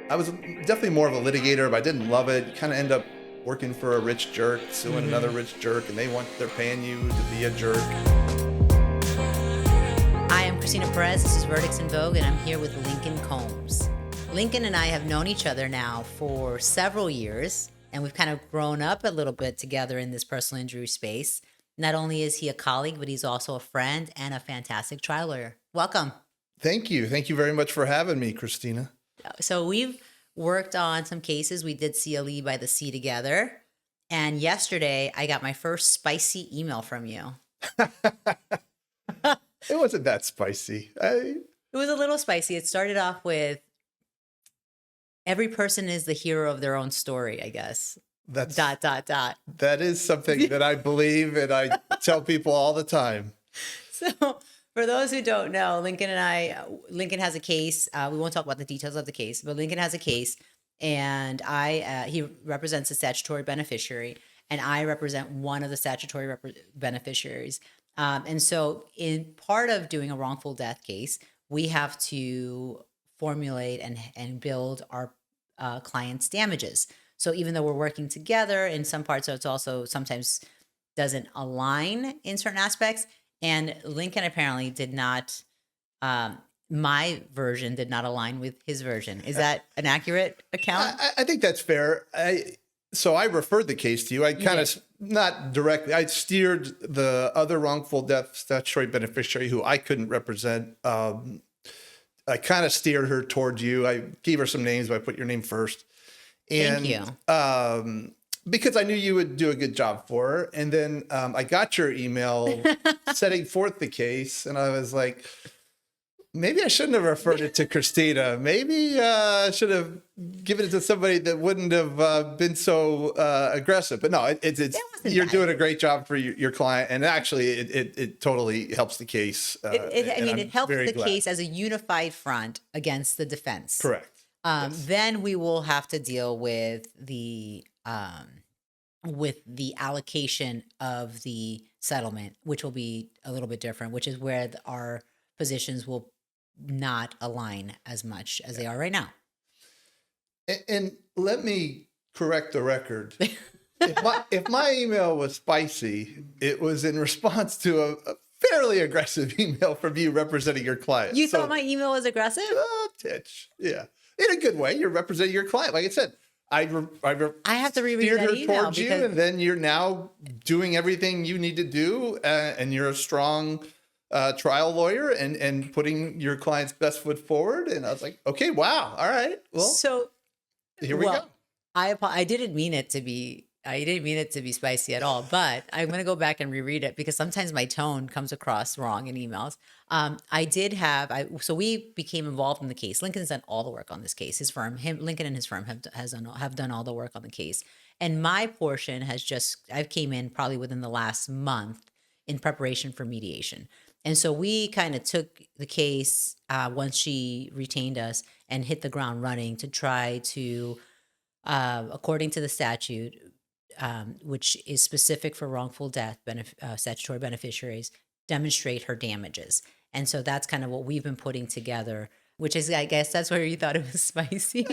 I was definitely more of a litigator, but I didn't love it. You kind of end up working for a rich jerk, suing another rich jerk, and they're paying you to be a jerk. I am Cristina Perez. This is Verdicts in Vogue, and I'm here with Lincoln Combs. Lincoln and I have known each other now for several years, and we've kind of grown up a little bit together in this personal injury space. Not only is he a colleague, but he's also a friend and a fantastic trial lawyer. Welcome. Thank you. Thank you very much for having me, Cristina. So we've worked on some cases. We did CLE by the sea together. And yesterday, I got my first spicy email from you. It wasn't that spicy. It was a little spicy. It started off with, every person is the hero of their own story, I guess. That's Dot. That is something that I believe, and I tell people all the time. So for those who don't know, Lincoln has a case. We won't talk about the details of the case, but Lincoln has a case, and he represents a statutory beneficiary, and I represent one of the statutory beneficiaries. And so in part of doing a wrongful death case, we have to formulate and build our client's damages. So even though we're working together in some parts, so it's also sometimes doesn't align in certain aspects. And Lincoln apparently did not, my version did not align with his version. Is that an accurate account? I think that's fair. So I referred the case to you. I kind of, not directly, I steered the other wrongful death statutory beneficiary who I couldn't represent. I kind of steered her towards you. I gave her some names, but I put your name first. And, Thank you. Because I knew you would do a good job for her. And then I got your email setting forth the case, and I was like, maybe I shouldn't have referred it to Cristina. Maybe I should have given it to somebody that wouldn't have been so aggressive. But no, you're doing a great job for your client, and actually, it totally helps the case. It helps the case as a unified front against the defense. Correct. Yes. Then we will have to deal with the allocation of the settlement, which will be a little bit different, which is where our positions will not align as much as they are right now. And let me correct the record. If my email was spicy, it was in response to a fairly aggressive email from you representing your client. You thought my email was aggressive? Titch. Yeah. In a good way. You're representing your client. Like I said, I have to reread that email towards you, and then you're now doing everything you need to do, and you're a strong trial lawyer and putting your client's best foot forward. And I was like, okay, wow, all right, well, so here we go. I didn't mean it to be spicy at all, but I'm going to go back and reread it because sometimes my tone comes across wrong in emails. So we became involved in the case. Lincoln's done all the work on this case. Lincoln and his firm have done all the work on the case. And my portion I've came in probably within the last month in preparation for mediation. And so we kind of took the case once she retained us and hit the ground running to try to, according to the statute, which is specific for wrongful death statutory beneficiaries, demonstrate her damages. And so that's kind of what we've been putting together, which is, I guess that's where you thought it was spicy.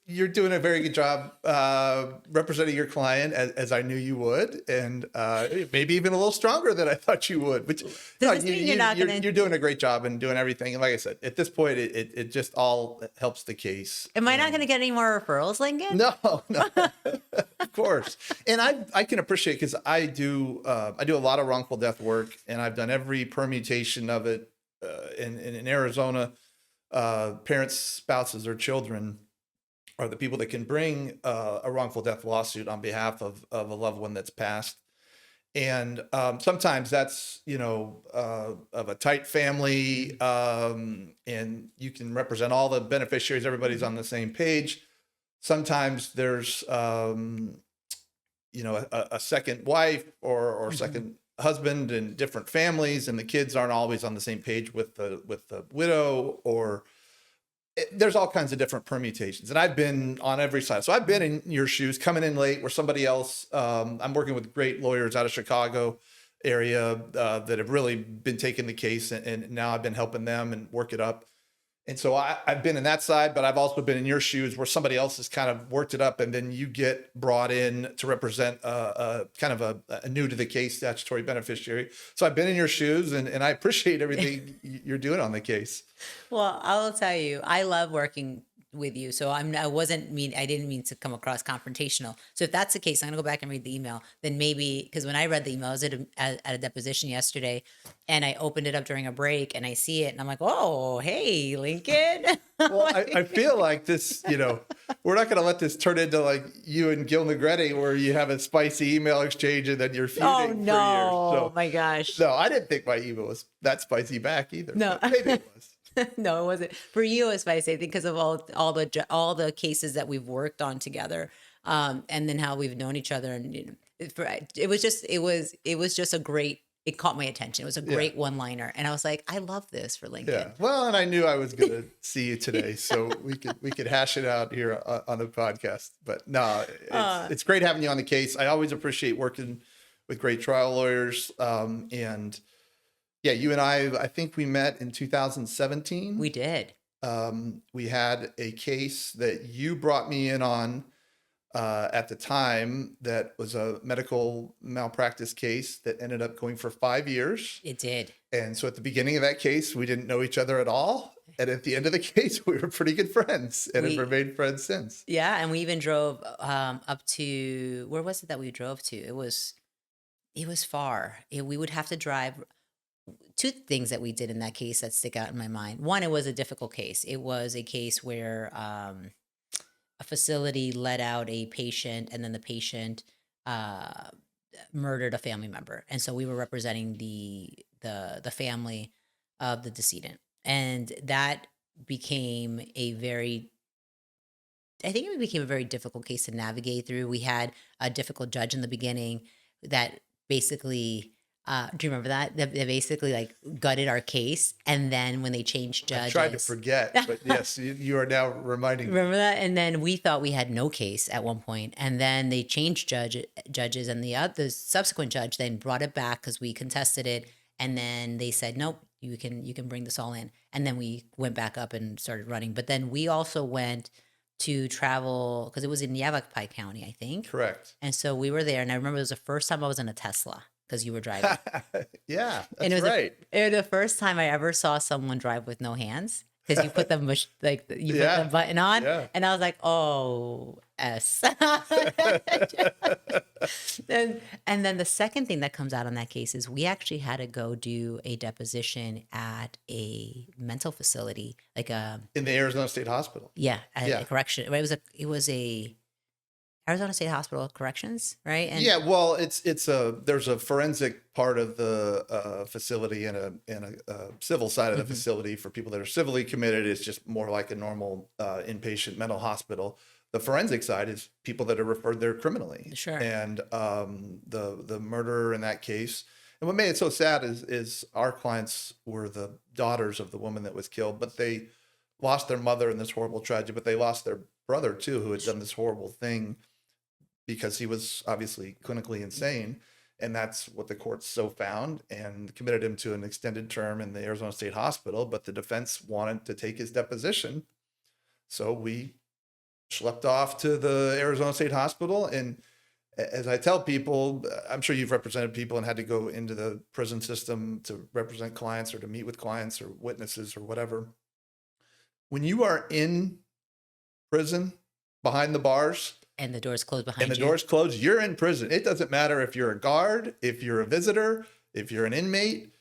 You're doing a very good job representing your client as I knew you would, and maybe even a little stronger than I thought you would. But you're doing a great job and doing everything. And like I said, at this point, it just all helps the case. Am I not going to get any more referrals, Lincoln? No, of course. And I can appreciate, because I do a lot of wrongful death work, and I've done every permutation of it in Arizona. Parents, spouses, or children are the people that can bring a wrongful death lawsuit on behalf of a loved one that's passed. And sometimes that's, of a tight family, and you can represent all the beneficiaries. Everybody's on the same page. Sometimes there's, a second wife or second husband in different families, and the kids aren't always on the same page with the widow, or there's all kinds of different permutations. And I've been on every side. So I've been in your shoes, coming in late where somebody else, I'm working with great lawyers out of Chicago area that have really been taking the case, and now I've been helping them and work it up. And so I've been in that side, but I've also been in your shoes where somebody else has kind of worked it up and then you get brought in to represent a kind of a new to the case statutory beneficiary. So I've been in your shoes and I appreciate everything you're doing on the case. Well, I'll tell you, I love working with you. So I didn't mean to come across confrontational. So if that's the case, I'm gonna go back and read the email. Then maybe, because when I read the email, I was at a deposition yesterday, and I opened it up during a break, and I see it, and I'm like, oh, hey, Lincoln. Well, I feel like this, we're not going to let this turn into like you and Gil Negretti where you have a spicy email exchange and then you're feuding Oh for years. no! So, My gosh. no, I didn't think my email was that spicy back either. No. But maybe it was. No, it wasn't. For you, it was spicy, I think, because of all the cases that we've worked on together, and then how we've known each other, and it was just a great. It caught my attention. It was a great one-liner, and I was like, I love this for Lincoln. Yeah. Well, and I knew I was going to see you today, so we could hash it out here on the podcast. But no, it's great having you on the case. I always appreciate working with great trial lawyers, and. Yeah, you and I think we met in 2017. We did. We had a case that you brought me in on at the time that was a medical malpractice case that ended up going for 5 years. It did. And so at the beginning of that case, we didn't know each other at all. And at the end of the case, we were pretty good friends and have remained friends since. Yeah, and we even drove up to, where was it that we drove to? It was far. We would have to drive. Two things that we did in that case that stick out in my mind. One, it was a difficult case. It was a case where a facility let out a patient, and then the patient murdered a family member, and so we were representing the family of the decedent, and that became I think it became a very difficult case to navigate through. We had a difficult judge in the beginning that basically. Do you remember that? They basically like gutted our case, and then when they changed judges, I tried to forget, but yes, you are now reminding me. Remember that? And then we thought we had no case at one point, and then they changed judges, and the subsequent judge then brought it back because we contested it, and then they said, nope, you can bring this all in, and then we went back up and started running. But then we also went to travel because it was in Yavapai County, I think. Correct. And so we were there, and I remember it was the first time I was in a Tesla. Because you were driving. Yeah, that's and it was right. It was the first time I ever saw someone drive with no hands. Because you put the put the button on, and I was like, "Oh, S." and then the second thing that comes out on that case is we actually had to go do a deposition at a mental facility, like in the Arizona State Hospital. A correction. It was a Arizona State Hospital Corrections, right? And well, there's a forensic part of the facility and a civil side of the facility for people that are civilly committed. It's just more like a normal inpatient mental hospital. The forensic side is people that are referred there criminally. Sure. And the murderer in that case. And what made it so sad is our clients were the daughters of the woman that was killed, but they lost their mother in this horrible tragedy, but they lost their brother too, who had done this horrible thing because he was obviously clinically insane. And that's what the courts so found and committed him to an extended term in the Arizona State Hospital. But the defense wanted to take his deposition. So we schlepped off to the Arizona State Hospital. And as I tell people, I'm sure you've represented people and had to go into the prison system to represent clients or to meet with clients or witnesses or whatever. When you are in prison behind the bars, and the door's closed behind you. And the door's closed, you're in prison. It doesn't matter if you're a guard, if you're a visitor, if you're an inmate,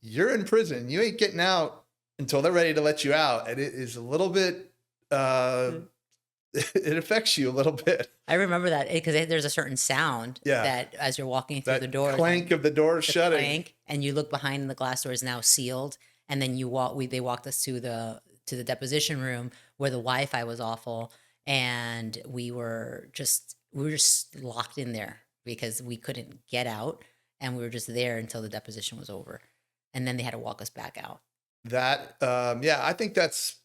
you're in prison. You ain't getting out until they're ready to let you out. And it is a little bit, it affects you a little bit. I remember that because there's a certain sound that as you're walking through the door. Clank of the door shutting. Clank, and you look behind and the glass door is now sealed. And then they walked us to the deposition room where the Wi-Fi was awful. And we were just locked in there because we couldn't get out, and we were just there until the deposition was over, and then they had to walk us back out. That, I think that's.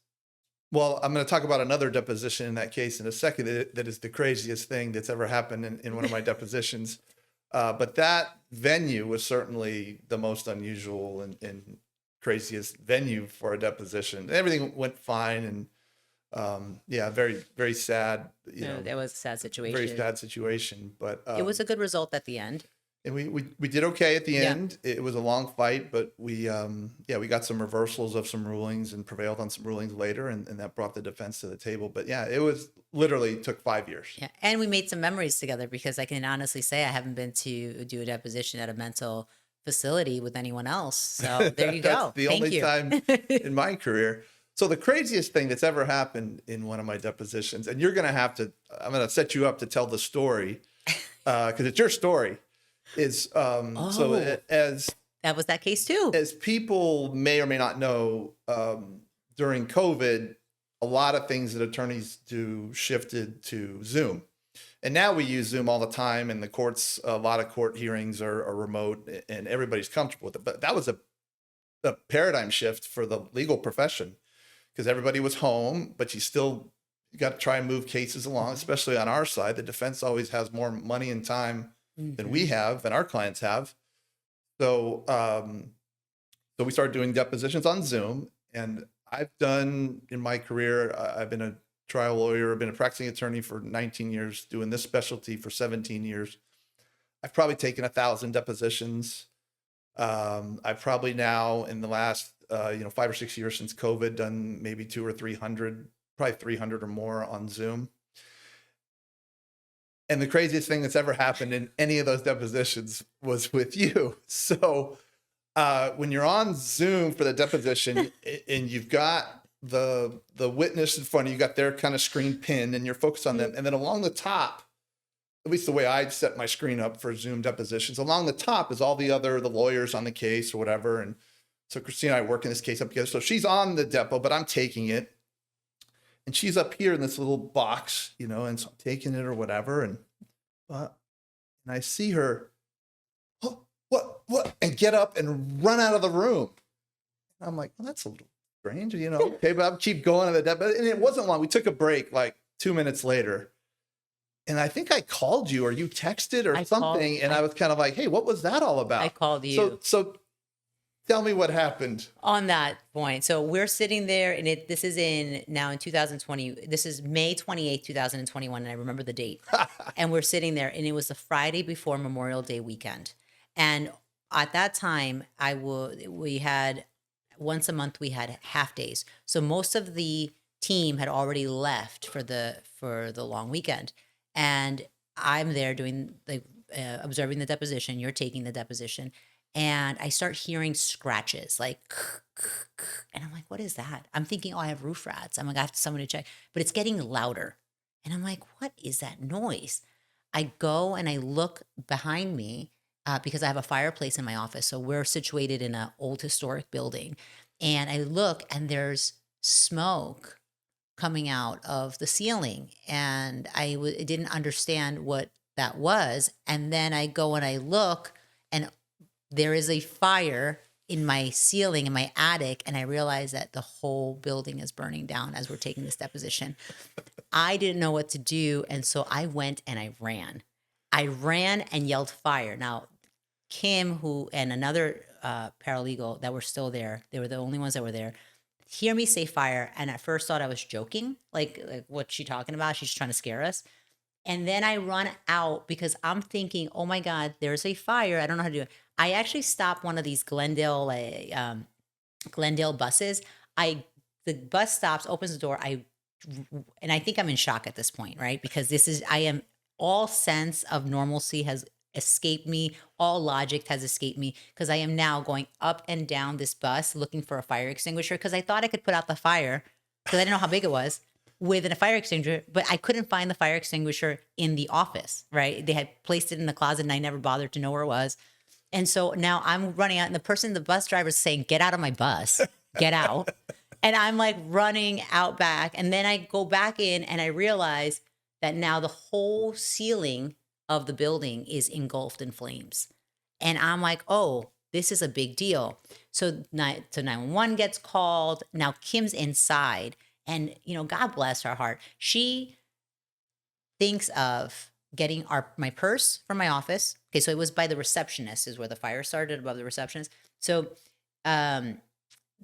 Well, I'm going to talk about another deposition in that case in a second. That is the craziest thing that's ever happened in one of my depositions. But that venue was certainly the most unusual and craziest venue for a deposition. Everything went fine, and yeah, very, very sad, That was a sad very situation. sad situation. But It was a good result at the end. and we did okay at the Yeah. end. It was a long fight, but we we got some reversals of some rulings and prevailed on some rulings later, and that brought the defense to the table. But yeah, it was literally took 5 years. Yeah. And we made some memories together, because I can honestly say I haven't been to do a deposition at a mental facility with anyone else. So there you That's go. the Thank only you. time in my career. So the craziest thing that's ever happened in one of my depositions, and I'm gonna set you up to tell the story, because it's your story, is Oh. That was that case too. as people may or may not know, during COVID, a lot of things that attorneys do shifted to Zoom. And now we use Zoom all the time, and the courts, a lot of court hearings are remote, and everybody's comfortable with it. But that was a paradigm shift for the legal profession, because everybody was home, but you got to try and move cases along, especially on our side. The defense always has more money and time than we have, and our clients have. So, so we started doing depositions on Zoom, and I've done in my career, I've been a trial lawyer, I've been a practicing attorney for 19 years, doing this specialty for 17 years. I've probably taken 1,000 depositions. I've probably now in the last, 5 or 6 years since COVID, done maybe 200 or 300, probably 300 or more on Zoom. And the craziest thing that's ever happened in any of those depositions was with you. So when you're on Zoom for the deposition and you've got the witness in front of you, got their kind of screen pinned, and you're focused on them. And then along the top, at least the way I set my screen up for Zoom depositions, along the top is all the lawyers on the case or whatever. And so Cristina and I working this case up together. So she's on the depo, but I'm taking it. And she's up here in this little box, and so I'm taking it or whatever. And I see her, oh, what, and get up and run out of the room. And I'm like, well, that's a little strange, okay, but I'll keep going to the depo. And it wasn't long. We took a break like 2 minutes later. And I think I called you or you texted or something. And I was kind of like, hey, what was that all about? I called you. So tell me what happened. On that point. So we're sitting there, and this is in 2020. This is May 28th, 2021. And I remember the date. And we're sitting there, and it was the Friday before Memorial Day weekend. And at that time, we had once a month, we had half days. So most of the team had already left for the long weekend. And I'm there doing observing the deposition. You're taking the deposition. And I start hearing scratches like, and I'm like, what is that? I'm thinking, oh, I have roof rats. I'm like, I have someone to check, but it's getting louder. And I'm like, what is that noise? I go and I look behind me because I have a fireplace in my office. So we're situated in an old historic building. And I look, and there's smoke coming out of the ceiling. And I didn't understand what that was. And then I go and I look, and there is a fire in my ceiling in my attic, and I realize that the whole building is burning down as we're taking this deposition. I didn't know what to do, and so I went and I ran. I ran and yelled fire. Now, Kim, and another paralegal that were still there, they were the only ones that were there, hear me say fire, and at first thought I was joking, like what's she talking about? She's trying to scare us. And then I run out because I'm thinking, oh my God, there's a fire. I don't know how to do it. I actually stopped one of these Glendale buses. The bus stops, opens the door. And I think I'm in shock at this point, right? Because all sense of normalcy has escaped me. All logic has escaped me, because I am now going up and down this bus looking for a fire extinguisher, because I thought I could put out the fire, because I didn't know how big it was, with a fire extinguisher, but I couldn't find the fire extinguisher in the office, right? They had placed it in the closet, and I never bothered to know where it was. And so now I'm running out, and the bus driver is saying, get out of my bus, get out. And I'm like running out back. And then I go back in, and I realize that now the whole ceiling of the building is engulfed in flames. And I'm like, oh, this is a big deal. So 911 gets called. Now Kim's inside. And, God bless her heart. She thinks of getting my purse from my office. Okay, so it was by the receptionist is where the fire started, above the receptionist. So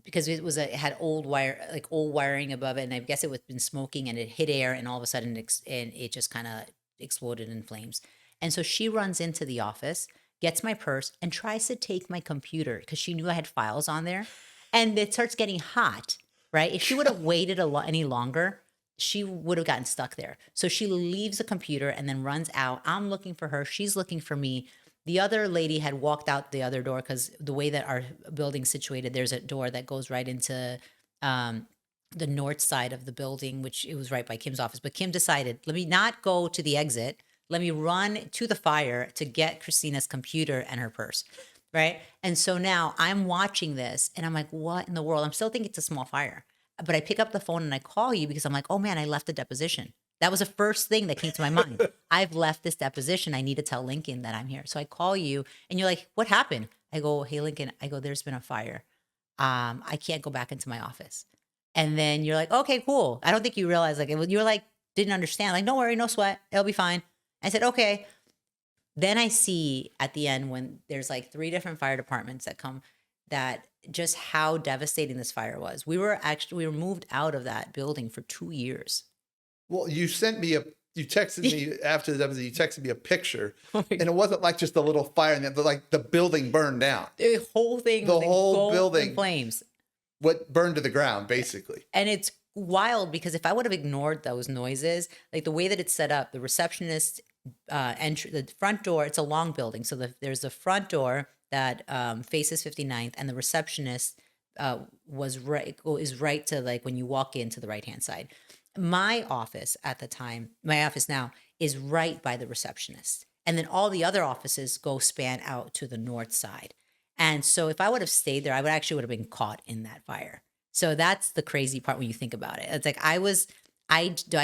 because it had old wiring above it, and I guess it was been smoking, and it hit air, and all of a sudden and it just kind of exploded in flames. And so she runs into the office, gets my purse, and tries to take my computer because she knew I had files on there, and it starts getting hot. Right? If she would have waited any longer, she would have gotten stuck there. So she leaves the computer and then runs out. I'm looking for her. She's looking for me. The other lady had walked out the other door because the way that our building's situated, there's a door that goes right into the north side of the building, which it was right by Kim's office. But Kim decided, let me not go to the exit. Let me run to the fire to get Christina's computer and her purse. Right. And so now I'm watching this and I'm like, what in the world? I'm still thinking it's a small fire. But I pick up the phone and I call you because I'm like, oh man, I left a deposition. That was the first thing that came to my mind. I've left this deposition. I need to tell Lincoln that I'm here. So I call you and you're like, what happened? I go, hey, Lincoln, there's been a fire. I can't go back into my office. And then you're like, okay, cool. I don't think you realize you're like, didn't understand. Like, don't worry, no sweat. It'll be fine. I said, okay. Then I see at the end when there's like 3 different fire departments that come, that just how devastating this fire was. We were moved out of that building for 2 years. Well, you texted me after the deposition, you texted me a picture, Oh and it wasn't like just a little fire, and like the building burned down. The whole thing, the whole building, in flames. What burned to the ground, basically. And it's wild because if I would have ignored those noises, like the way that it's set up, the receptionist the front door, it's a long building. So there's the front door that faces 59th, and the receptionist is right to like when you walk into the right-hand side. My office now is right by the receptionist. And then all the other offices span out to the north side. And so if I would have stayed there, I would have been caught in that fire. So that's the crazy part when you think about it. It's like I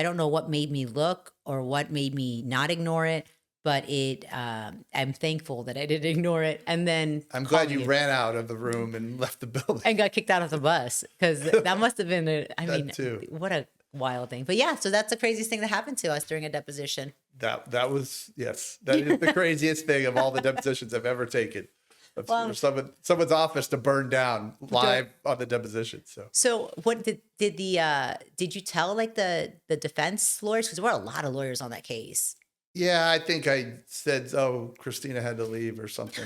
don't know what made me look or what made me not ignore it, but I'm thankful that I didn't ignore it. And then I'm glad you ran out of the room and left the building and got kicked out of the bus, because that must have been what a wild thing. But yeah, so that's the craziest thing that happened to us during a deposition. That was, yes, that is the craziest thing of all the depositions I've ever taken. For someone's office to burn down live on the deposition. So what did you tell like the defense lawyers? Because there were a lot of lawyers on that case. Yeah, I think I said, oh, Cristina had to leave or something.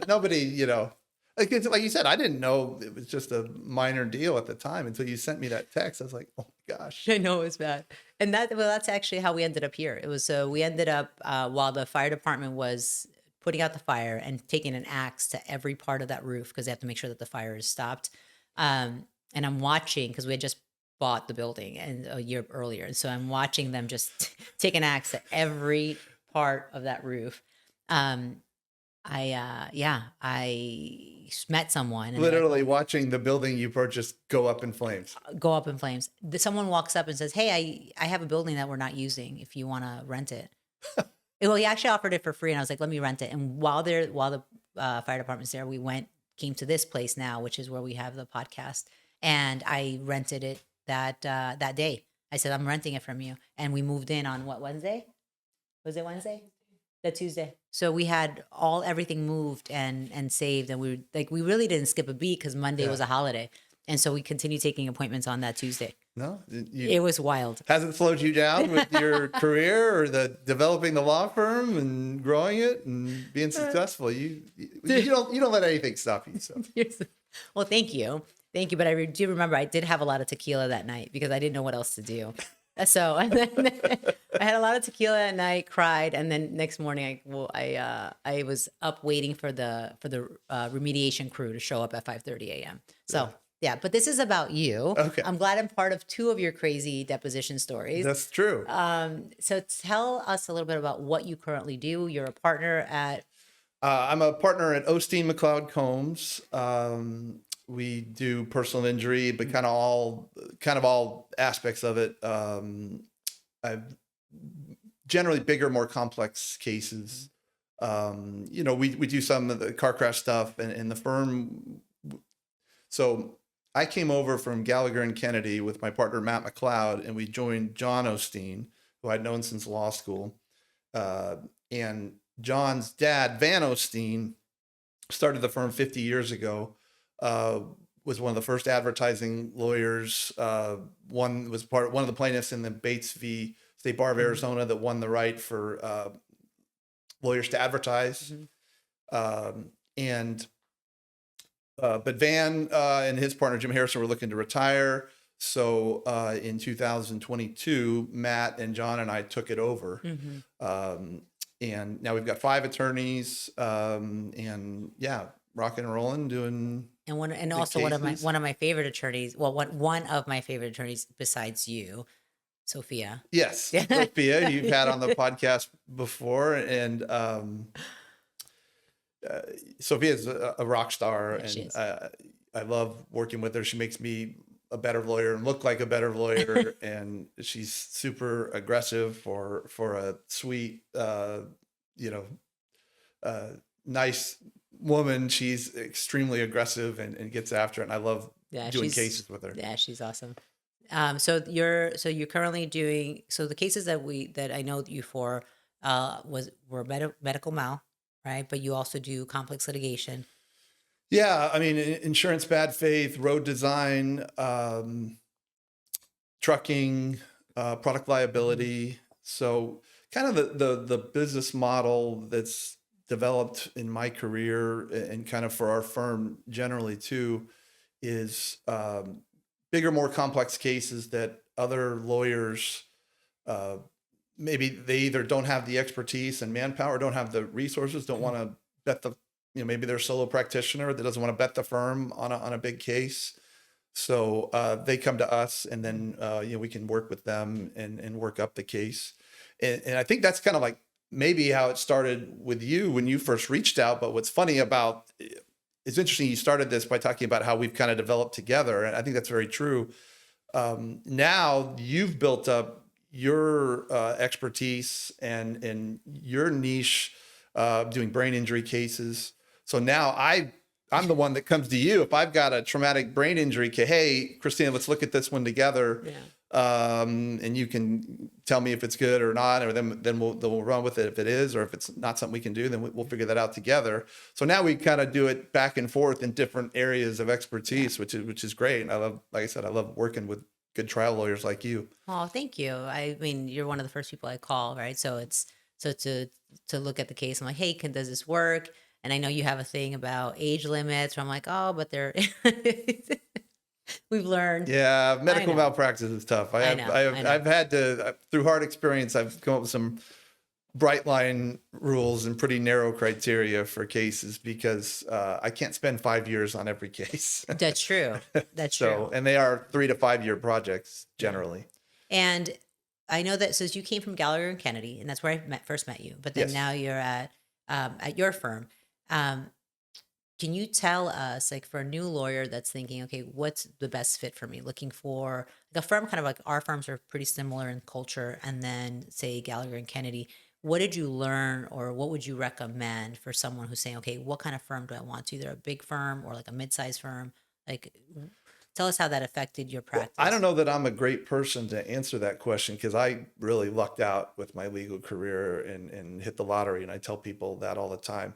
Nobody, like you said, I didn't know it was just a minor deal at the time until you sent me that text. I was like, oh my gosh. I know it was bad. And that's actually how we ended up here. It was, we ended up, while the fire department was putting out the fire and taking an axe to every part of that roof, because they have to make sure that the fire is stopped. And I'm watching, because we had just bought the building a year earlier. And so I'm watching them just take an axe to every part of that roof. I met someone. And literally watching the building you purchased go up in flames. Someone walks up and says, hey, I have a building that we're not using if you want to rent it. Well, he actually offered it for free, and I was like, let me rent it. And while the fire department's there, we came to this place now, which is where we have the podcast. And I rented it that day. I said, I'm renting it from you. And we moved in on what, Wednesday? Was it Wednesday? That Tuesday. So we had everything moved and saved. And we really didn't skip a beat because Monday was a holiday. And so we continued taking appointments on that Tuesday. No, it was wild. Hasn't slowed you down with your career or developing the law firm and growing it and being successful. You don't let anything stop you. So. Well, thank you. But I do remember I did have a lot of tequila that night because I didn't know what else to do. So and then I had a lot of tequila at night, cried, and then next morning I was up waiting for the remediation crew to show up at 5:30 a.m. So. Yeah, but this is about you. Okay. I'm glad I'm part of 2 of your crazy deposition stories. That's true. So tell us a little bit about what you currently do. You're a partner at... I'm a partner at Osteen McLeod Combs. We do personal injury, but kind of all aspects of it. I've generally bigger, more complex cases. We do some of the car crash stuff and the firm. So I came over from Gallagher and Kennedy with my partner, Matt McLeod, and we joined John Osteen, who I'd known since law school. And John's dad, Van Osteen, started the firm 50 years ago was one of the first advertising lawyers. One of the plaintiffs in the Bates v. State Bar of Arizona that won the right for lawyers to advertise. And but Van and his partner Jim Harrison were looking to retire. So in 2022, Matt and John and I took it over. And now we've got 5 attorneys, and yeah, rocking and rolling, doing. And also cases. one of my favorite attorneys. Well, one of my favorite attorneys besides you, Sophia. Yes, Sophia, you've had on the podcast before, and Sophia's a rock star, Yeah, she and is. I love working with her. She makes me a better lawyer and look like a better lawyer, and she's super aggressive for a sweet, nice woman. She's extremely aggressive and gets after it. And I love doing cases with her. Yeah, she's awesome. So you're currently doing, so the cases that I know you for were medical mal, right? But you also do complex litigation. Yeah, I mean, insurance bad faith, road design, trucking, product liability. So kind of the business model that's developed in my career and kind of for our firm generally too is bigger, more complex cases that other lawyers maybe they either don't have the expertise and manpower, don't have the resources, don't want to bet maybe they're a solo practitioner that doesn't want to bet the firm on a big case. So they come to us, and then we can work with them and work up the case. And I think that's kind of like maybe how it started with you when you first reached out. But what's funny about it's interesting you started this by talking about how we've kind of developed together, and I think that's very true. Now you've built up your expertise and your niche doing brain injury cases. So now I'm the one that comes to you if I've got a traumatic brain injury. Hey, Cristina, let's look at this one together. Yeah. And you can tell me if it's good or not, or then we'll run with it if it is, or if it's not something we can do, then we'll figure that out together. So now we kind of do it back and forth in different areas of expertise, which is great. And I love, like I said, I love working with good trial lawyers like you. Oh, thank you. I mean, you're one of the first people I call, right? So to look at the case, I'm like, hey, does this work? And I know you have a thing about age limits, where I'm like, oh, but they're we've learned. Yeah, medical malpractice is tough. I've had to, through hard experience, I've come up with some bright line rules and pretty narrow criteria for cases because I can't spend 5 years on every case. That's true. That's true. And they are 3 to 5 year projects generally. And I know that since you came from Gallagher and Kennedy, and that's where I first met you, but then now you're at your firm. Can you tell us, like, for a new lawyer that's thinking, okay, what's the best fit for me? Looking for like a firm, kind of like our firms are pretty similar in culture, and then say Gallagher and Kennedy. What did you learn, or what would you recommend for someone who's saying, okay, what kind of firm do I want? Either a big firm or like a mid-sized firm. Like, tell us how that affected your practice. Well, I don't know that I'm a great person to answer that question because I really lucked out with my legal career and hit the lottery, and I tell people that all the time.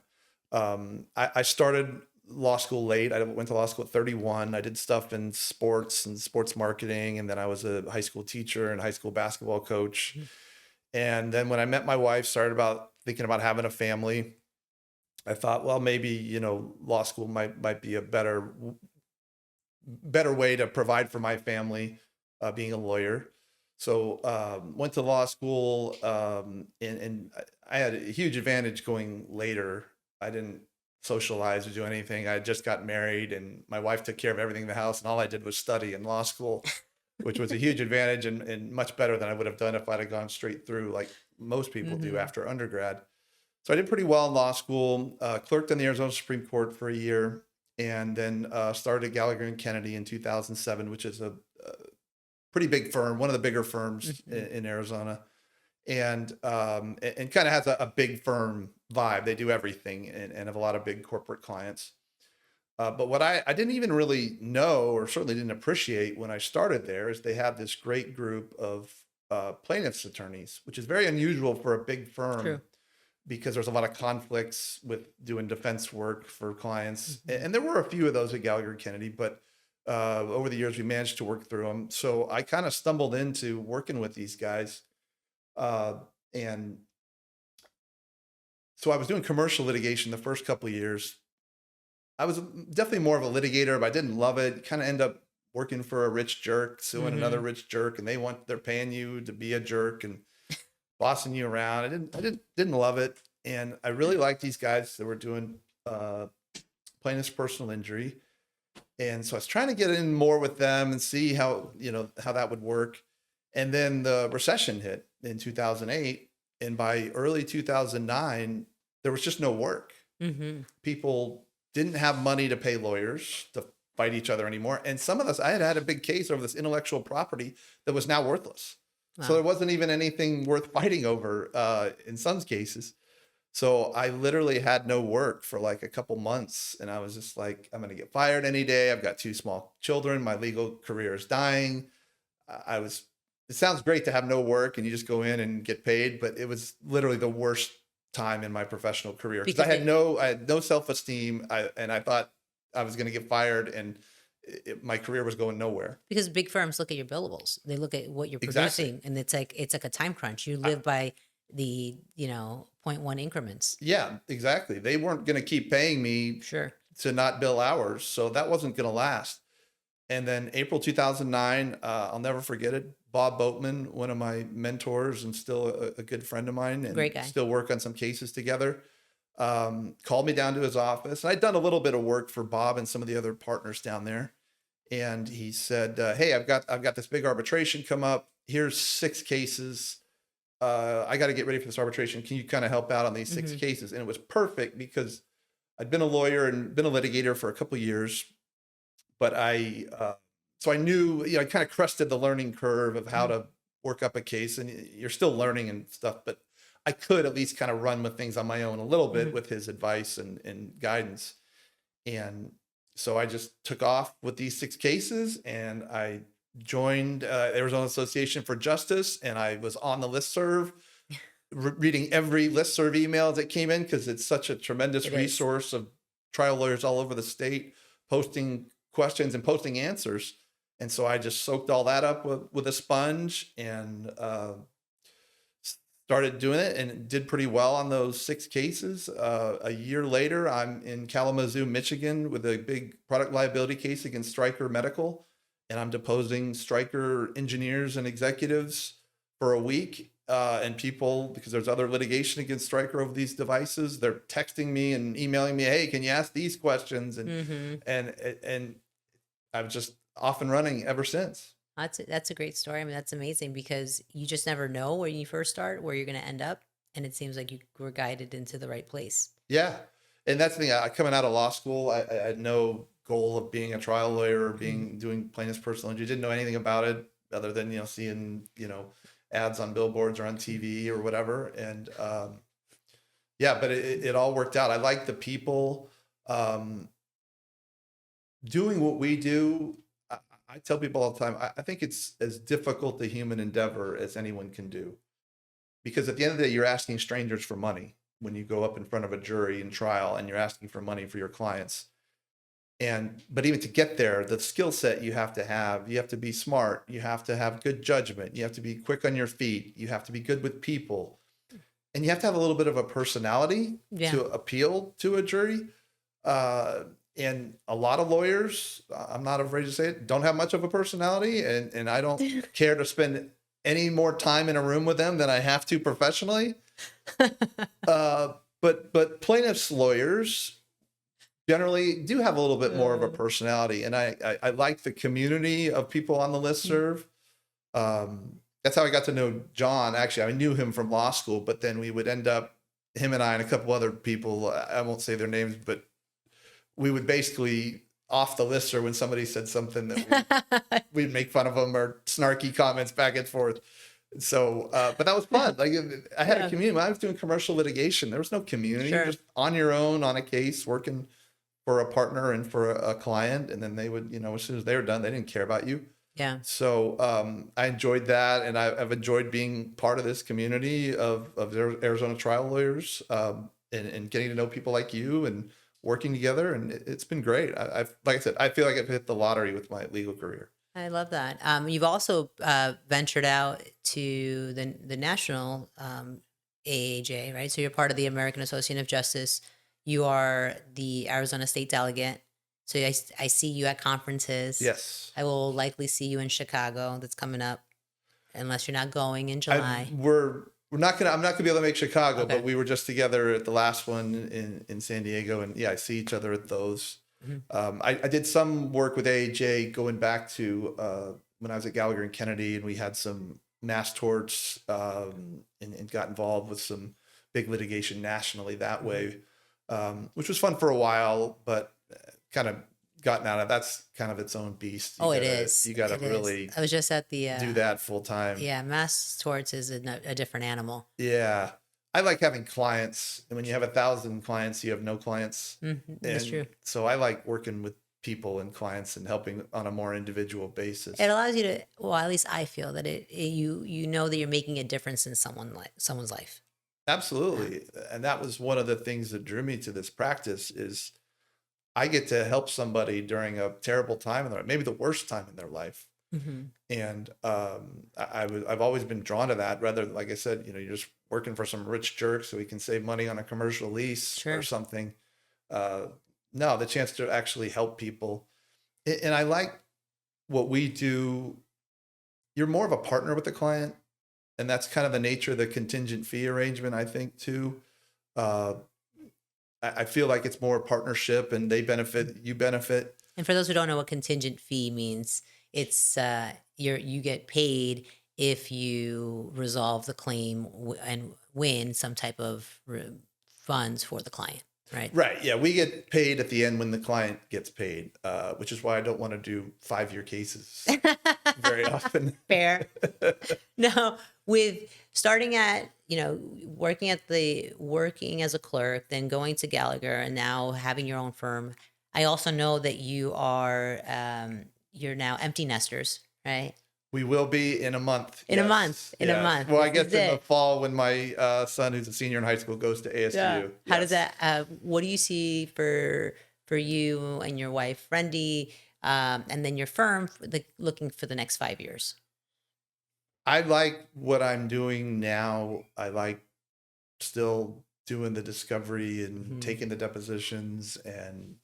I started law school late. I went to law school at 31. I did stuff in sports and sports marketing. And then I was a high school teacher and high school basketball coach. And then when I met my wife, started thinking about having a family, I thought, well, maybe, law school might be a better way to provide for my family, being a lawyer. So went to law school, and I had a huge advantage going later. I didn't socialize or do anything. I just got married, and my wife took care of everything in the house, and all I did was study in law school, which was a huge advantage and much better than I would have done if I'd have gone straight through like most people do after undergrad. So I did pretty well in law school, clerked in the Arizona Supreme Court for a year, and then started at Gallagher and Kennedy in 2007, which is a pretty big firm, one of the bigger firms in Arizona. And kind of has a big firm vibe. They do everything and have a lot of big corporate clients. But what I didn't even really know, or certainly didn't appreciate when I started there, is they have this great group of plaintiffs' attorneys, which is very unusual for a big firm. True. Because there's a lot of conflicts with doing defense work for clients. And there were a few of those at Gallagher Kennedy, but Over the years, we managed to work through them. So I kind of stumbled into working with these guys. And so I was doing commercial litigation the first couple of years. I was definitely more of a litigator, but I didn't love it. Kind of end up working for a rich jerk, suing another rich jerk, and they're paying you to be a jerk and bossing you around. I didn't love it. And I really liked these guys that were doing plaintiff's personal injury. And so I was trying to get in more with them and see how that would work. And then the recession hit in 2008. And by early 2009, there was just no work. People didn't have money to pay lawyers to fight each other anymore. And some of us, I had a big case over this intellectual property that was now worthless. Wow. So there wasn't even anything worth fighting over in some cases. So I literally had no work for like a couple months. And I was just like, I'm going to get fired any day. I've got 2 small children. My legal career is dying. It sounds great to have no work and you just go in and get paid, but it was literally the worst time in my professional career because I had no self-esteem. And I thought I was going to get fired and my career was going nowhere. Because big firms look at your billables. They look at what you're producing, and it's like a time crunch. You live by the 0.1 increments. Yeah, exactly. They weren't going to keep paying me to not bill hours, so that wasn't going to last. And then April 2009, I'll never forget it. Bob Boatman, one of my mentors and still a good friend of mine, and great guy. Still work on some cases together, called me down to his office. And I'd done a little bit of work for Bob and some of the other partners down there. And he said, hey, I've got this big arbitration come up. Here's 6 cases. I got to get ready for this arbitration. Can you kind of help out on these 6 cases? And it was perfect because I'd been a lawyer and been a litigator for a couple of years, but so I knew, I kind of crested the learning curve of how to work up a case, and you're still learning and stuff, but I could at least kind of run with things on my own a little bit with his advice and guidance. And so I just took off with these 6 cases and I joined Arizona Association for Justice, and I was on the listserv, reading every listserv email that came in because it's such a tremendous resource of trial lawyers all over the state posting questions and posting answers. And so I just soaked all that up with a sponge and started doing it, and did pretty well on those 6 cases. A year later, I'm in Kalamazoo, Michigan with a big product liability case against Stryker Medical. And I'm deposing Stryker engineers and executives for a week. And people, because there's other litigation against Stryker over these devices, they're texting me and emailing me, hey, can you ask these questions? And I've just off and running ever since. That's a great story. I mean, that's amazing because you just never know when you first start where you're going to end up. And it seems like you were guided into the right place. Yeah. And that's the thing. Coming out of law school, I had no goal of being a trial lawyer or doing plaintiff's personal injury. Didn't know anything about it other than, seeing, ads on billboards or on TV or whatever. And but it all worked out. I like the people doing what we do. I tell people all the time, I think it's as difficult a human endeavor as anyone can do. Because at the end of the day, you're asking strangers for money when you go up in front of a jury in trial and you're asking for money for your clients. But even to get there, the skill set you have to be smart. You have to have good judgment. You have to be quick on your feet. You have to be good with people. And you have to have a little bit of a personality to appeal to a jury. And a lot of lawyers, I'm not afraid to say it, don't have much of a personality. And I don't care to spend any more time in a room with them than I have to professionally. But plaintiffs' lawyers generally do have a little bit more of a personality. And I like the community of people on the listserv. That's how I got to know John. Actually, I knew him from law school, but then we would end up, him and I and a couple other people, I won't say their names, but we would basically off the listserv when somebody said something that we'd make fun of them or snarky comments back and forth. So, but that was fun. Like I had a community. When I was doing commercial litigation, there was no community. Just on your own on a case, working for a partner and for a client. And then they would, as soon as they were done, they didn't care about you. Yeah. So I enjoyed that. And I've enjoyed being part of this community of Arizona trial lawyers and getting to know people like you and working together, and it's been great. I've like I said, I feel like I've hit the lottery with my legal career. I love that. You've also ventured out to the national AAJ, right? So you're part of the American Association of Justice. You are the Arizona State delegate. So I see you at conferences. Yes. I will likely see you in Chicago. That's coming up, unless you're not going in July. We're not gonna. I'm not gonna be able to make Chicago, Okay. but we were just together at the last one in San Diego, and yeah, I see each other at those. I did some work with AAJ going back to when I was at Gallagher and Kennedy, and we had some mass torts and got involved with some big litigation nationally that way, which was fun for a while, but kind of gotten out of. That's kind of its own beast. It is. You got to It is. really I was just at the do that full time. Yeah, mass torts is a different animal. Yeah. I like having clients. And when you have 1,000 clients, you have no clients. That's true. So I like working with people and clients and helping on a more individual basis. It allows you to, well, at least I feel that you know that you're making a difference in someone's life. Absolutely. And that was one of the things that drew me to this practice is I get to help somebody during a terrible time in their life, maybe the worst time in their life. And I've always been drawn to that. Rather, like I said, you're just working for some rich jerk so he can save money on a commercial lease or something. No, the chance to actually help people. And I like what we do. You're more of a partner with the client, and that's kind of the nature of the contingent fee arrangement, I think, too. I feel like it's more partnership, and they benefit, you benefit. And for those who don't know what contingent fee means, it's you get paid if you resolve the claim and win some type of funds for the client, right? Right. Yeah, we get paid at the end when the client gets paid, which is why I don't want to do 5-year cases very often. Fair. No, with starting at working as a clerk, then going to Gallagher, and now having your own firm. I also know that you're now empty nesters, right? We will be in a month. In a month. Well, I guess in the fall when my son, who's a senior in high school, goes to ASU. Yeah. How does that? What do you see for you and your wife, Wendy, and then your firm, looking for the next 5 years? I like what I'm doing now. I like still doing the discovery and taking the depositions and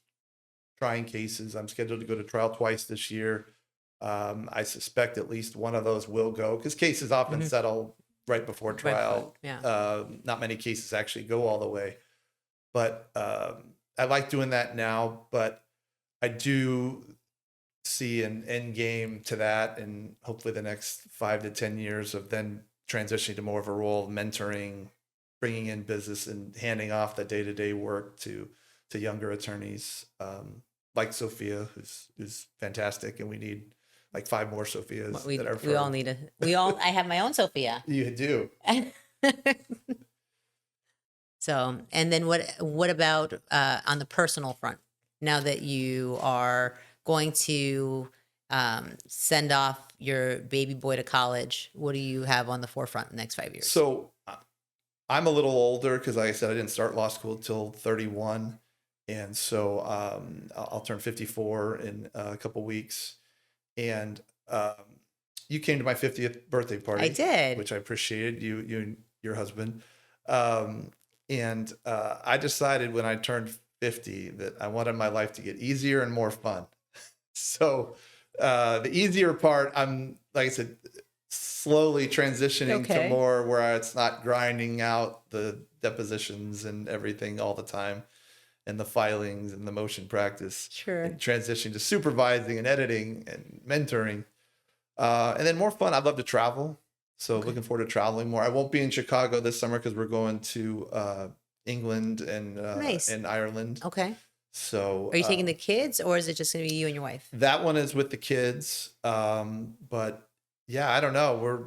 trying cases. I'm scheduled to go to trial twice this year. I suspect at least one of those will go because cases often settle right before trial. Not many cases actually go all the way. But I like doing that now, but I do see an end game to that, and hopefully the next 5 to 10 years of then transitioning to more of a role of mentoring, bringing in business and handing off the day-to-day work to younger attorneys, like Sophia, who's fantastic, and we need like 5 more Sophias. I have my own Sophia. You do. So, and then what about on the personal front? Now that you are going to send off your baby boy to college, what do you have on the forefront in the next 5 years? So I'm a little older because, like I said, I didn't start law school till 31. And so I'll turn 54 in a couple weeks. And you came to my 50th birthday party. I did. Which I appreciated, you and your husband. And I decided when I turned 50 that I wanted my life to get easier and more fun. So the easier part, I'm, like I said, slowly transitioning to more where it's not grinding out the depositions and everything all the time, and the filings and the motion practice. Sure. And transitioning to supervising and editing and mentoring. And then more fun. I'd love to travel. So looking forward to traveling more. I won't be in Chicago this summer because we're going to England and Ireland. Okay. So are you taking the kids, or is it just going to be you and your wife? That one is with the kids. But yeah, I don't know. We're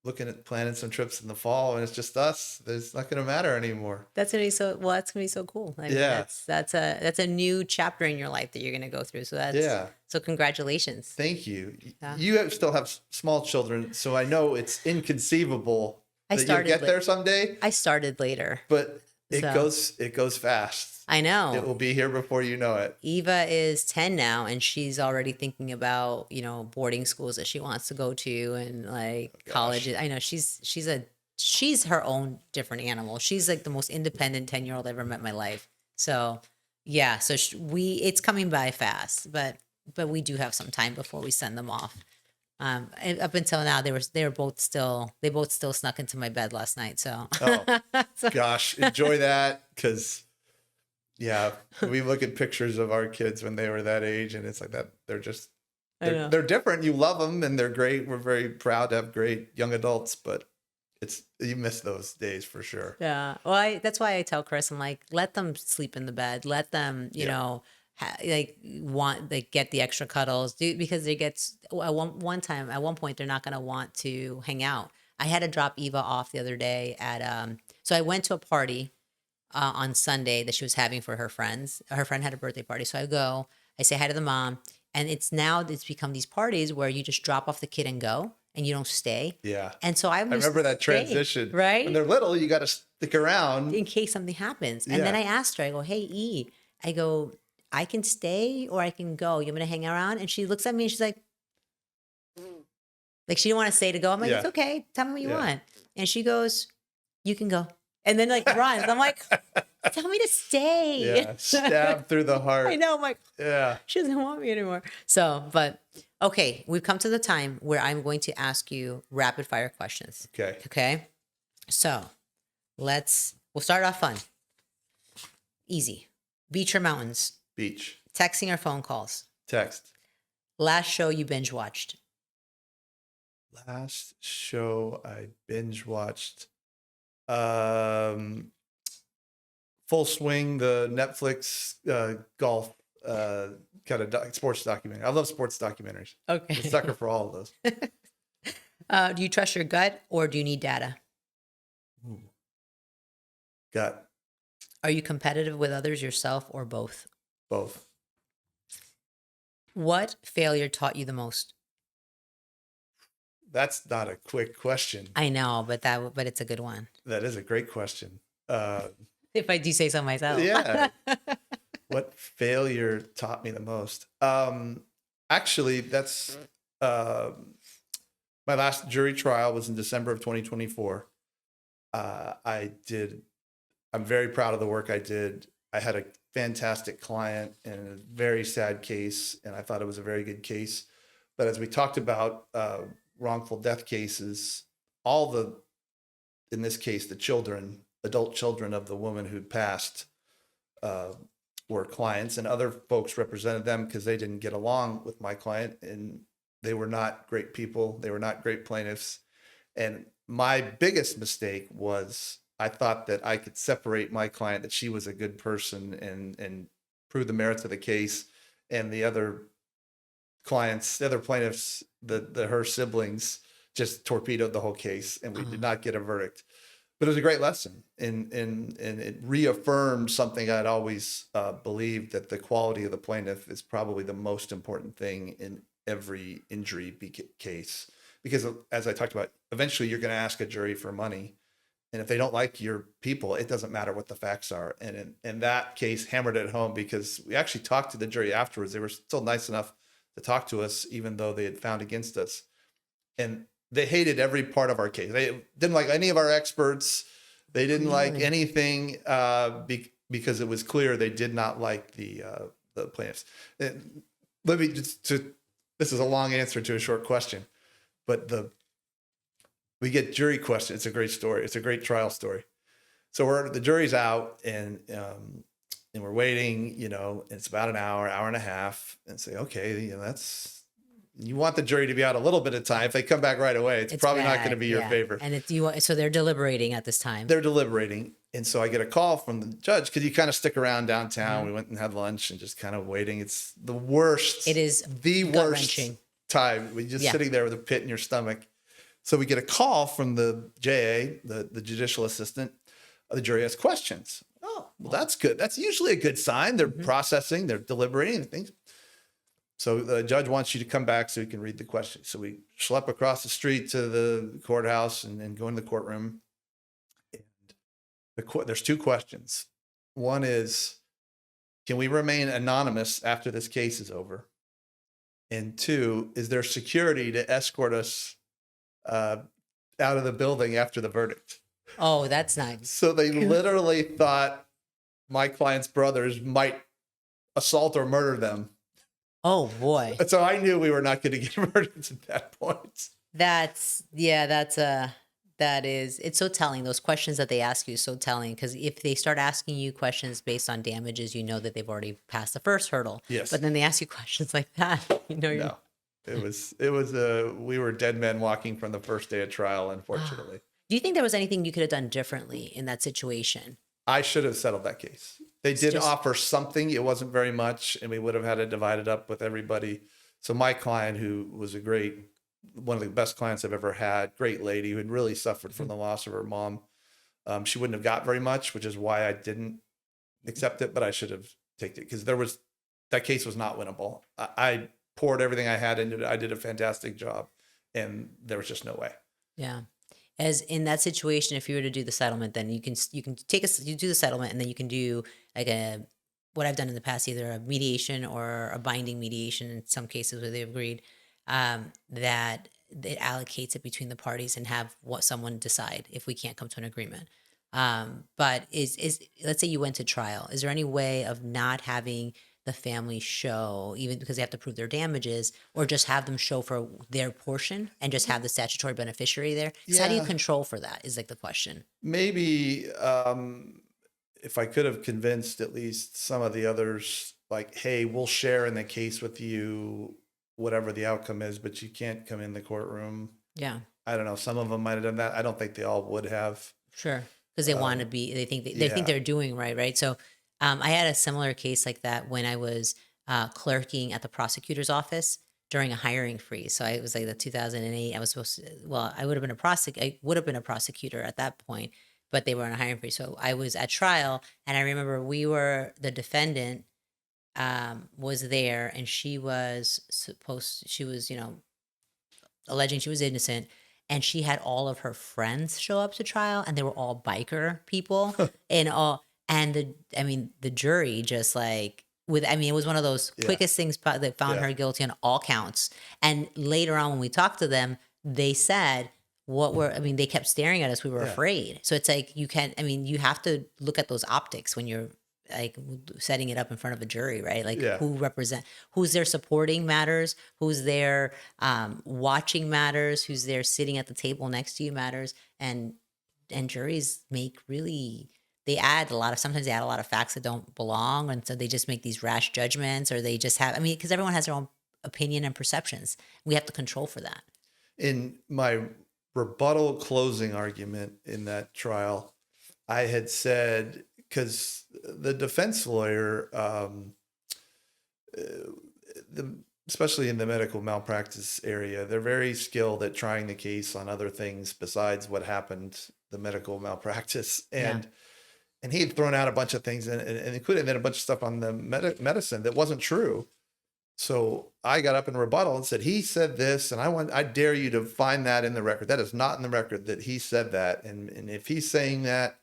looking at planning some trips in the fall, and it's just us. It's not going to matter anymore. That's going to be so, well, that's going to be so cool. I mean, that's a new chapter in your life that you're going to go through. So so congratulations. Thank you. Yeah. You still have small children, so I know it's inconceivable that you'll get there someday. I started later. But It goes fast. I know. It will be here before you know it. Eva is 10 now, and she's already thinking about, boarding schools that she wants to go to and like colleges. I know she's her own different animal. She's like the most independent 10-year-old I ever met in my life. So yeah, so it's coming by fast, but we do have some time before we send them off. And up until now, they both still snuck into my bed last night. So, Gosh, enjoy that, because yeah, we look at pictures of our kids when they were that age, and it's like that. They're different. You love them, and they're great. We're very proud to have great young adults, but you miss those days for sure. Yeah. Well, that's why I tell Chris, I'm like, let them sleep in the bed. Let them, get the extra cuddles, because they get at one point they're not going to want to hang out. I had to drop Eva off the other day so I went to a party on Sunday that she was having for her friends. Her friend had a birthday party. So I say hi to the mom, and it's become these parties where you just drop off the kid and go, and you don't stay. Yeah. And so I remember that transition, right? When they're little, you got to stick around in case something happens. And then I asked her, I go, hey, E, I go, I can stay or I can go. You want me to hang around? And she looks at me and she's like she didn't want to say to go. I'm like, it's okay. Tell me what you want. And she goes, you can go. And then runs. I'm like, tell me to stay. Yeah, stab through the heart. I know. I'm like, yeah, she doesn't want me anymore. So, but okay, we've come to the time where I'm going to ask you rapid fire questions. Okay. So we'll start off fun. Easy. Beach or mountains? Beach. Texting or phone calls? Text. Last show you binge watched? Last show I binge watched. Full Swing, the Netflix golf kind of sports documentary. I love sports documentaries. Okay. I'm a sucker for all of those. Do you trust your gut or do you need data? Ooh. Gut. Are you competitive with others, yourself, or both? Both. What failure taught you the most? That's not a quick question. I know, but it's a good one. That is a great question. If I do say so myself. Yeah. What failure taught me the most? Actually, that's my last jury trial was in December of 2024. I'm very proud of the work I did. I had a fantastic client in a very sad case, and I thought it was a very good case. But as we talked about wrongful death cases, in this case, the adult children of the woman who'd passed were clients, and other folks represented them because they didn't get along with my client, and they were not great people. They were not great plaintiffs. And my biggest mistake was I thought that I could separate my client, that she was a good person, and prove the merits of the case, and the other clients, the other plaintiffs, her siblings just torpedoed the whole case, and we did not get a verdict. But it was a great lesson, and it reaffirmed something I'd always believed, that the quality of the plaintiff is probably the most important thing in every injury case. Because as I talked about, eventually you're going to ask a jury for money, and if they don't like your people, it doesn't matter what the facts are. And in that case, hammered it home, because we actually talked to the jury afterwards. They were still nice enough to talk to us, even though they had found against us. And they hated every part of our case. They didn't like any of our experts. They didn't like anything because it was clear they did not like the plaintiffs. And let me this is a long answer to a short question, but we get jury questions. It's a great story. It's a great trial story. So the jury's out, and we're waiting, and it's about an hour and a half, and say, okay, you want the jury to be out a little bit of time. If they come back right away, it's probably not going to be your favorite. And so they're deliberating at this time. They're deliberating. And so I get a call from the judge, because you kind of stick around downtown. Mm-hmm. We went and had lunch and just kind of waiting. It's the worst. It is the worst time. We're just sitting there with a pit in your stomach. So we get a call from the JA, the judicial assistant. The jury has questions. Oh, well, that's good. That's usually a good sign. They're processing, they're deliberating and things. So the judge wants you to come back so you can read the questions. So we schlep across the street to the courthouse and go into the courtroom. And There's two questions. One is, can we remain anonymous after this case is over? And two, is there security to escort us out of the building after the verdict? Oh, that's nice. So they literally thought my client's brothers might assault or murder them. Oh boy. And so I knew we were not going to get verdicts at that point. It's so telling. Those questions that they ask you is so telling, because if they start asking you questions based on damages, you know that they've already passed the first hurdle. Yes. But then they ask you questions like that, No, it was we were dead men walking from the first day of trial, unfortunately. Do you think there was anything you could have done differently in that situation? I should have settled that case. They did offer something. It wasn't very much, and we would have had to divide it up with everybody. So my client, who was one of the best clients I've ever had, great lady who had really suffered from the loss of her mom, she wouldn't have got very much, which is why I didn't accept it, but I should have taken it, because that case was not winnable. I poured everything I had into it. I did a fantastic job, and there was just no way. Yeah. As in that situation, if you were to do the settlement, then you can you do the settlement, and then you can do like what I've done in the past, either a mediation or a binding mediation in some cases where they've agreed, that it allocates it between the parties and have someone decide if we can't come to an agreement. But let's say you went to trial. Is there any way of not having the family show, even because they have to prove their damages, or just have them show for their portion and just have the statutory beneficiary there? How do you control for that is like the question. Maybe if I could have convinced at least some of the others, like, hey, we'll share in the case with you, whatever the outcome is, but you can't come in the courtroom. Yeah. I don't know. Some of them might have done that. I don't think they all would have. Sure. Because they want to be, they think they're doing right. So I had a similar case like that when I was clerking at the prosecutor's office during a hiring freeze. So I was like the 2008. I was supposed to, I would have been a prosecutor at that point, but they were on a hiring freeze. So I was at trial, and I remember the defendant was there, and she was alleging she was innocent. And she had all of her friends show up to trial, and they were all biker people and the jury just like it was one of those quickest things that found her guilty on all counts. And later on, when we talked to them, they said, they kept staring at us. We were afraid. So it's like, you have to look at those optics when you're like setting it up in front of a jury, right? Like who's there supporting matters, who's there watching matters, who's there sitting at the table next to you matters. And juries sometimes they add a lot of facts that don't belong. And so they just make these rash judgments, or they just have, because everyone has their own opinion and perceptions. We have to control for that. In my rebuttal closing argument in that trial, I had said, because the defense lawyer, especially in the medical malpractice area, they're very skilled at trying the case on other things besides what happened, the medical malpractice. And he had thrown out a bunch of things, and including then a bunch of stuff on the medicine that wasn't true. So I got up in rebuttal and said, he said this, and I dare you to find that in the record. That is not in the record that he said that. And if he's saying that,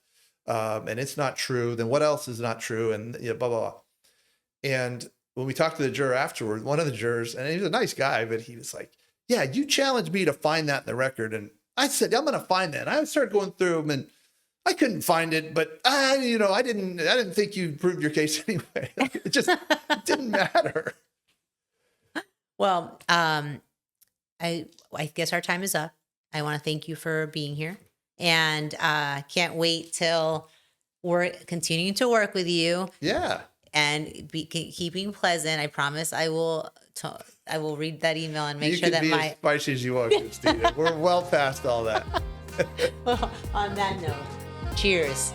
and it's not true, then what else is not true? And blah, blah, blah. And when we talked to the juror afterward, one of the jurors, and he was a nice guy, but he was like, yeah, you challenged me to find that in the record. And I said, I'm going to find that. And I started going through them, and I couldn't find it, but I didn't think you proved your case anyway. It just didn't matter. Well, I guess our time is up. I want to thank you for being here, and can't wait till we're continuing to work with you. Yeah. And keeping pleasant. I promise I will read that email and make sure that as spicy as you want, Cristina. We're well past all that. Well, on that note, cheers.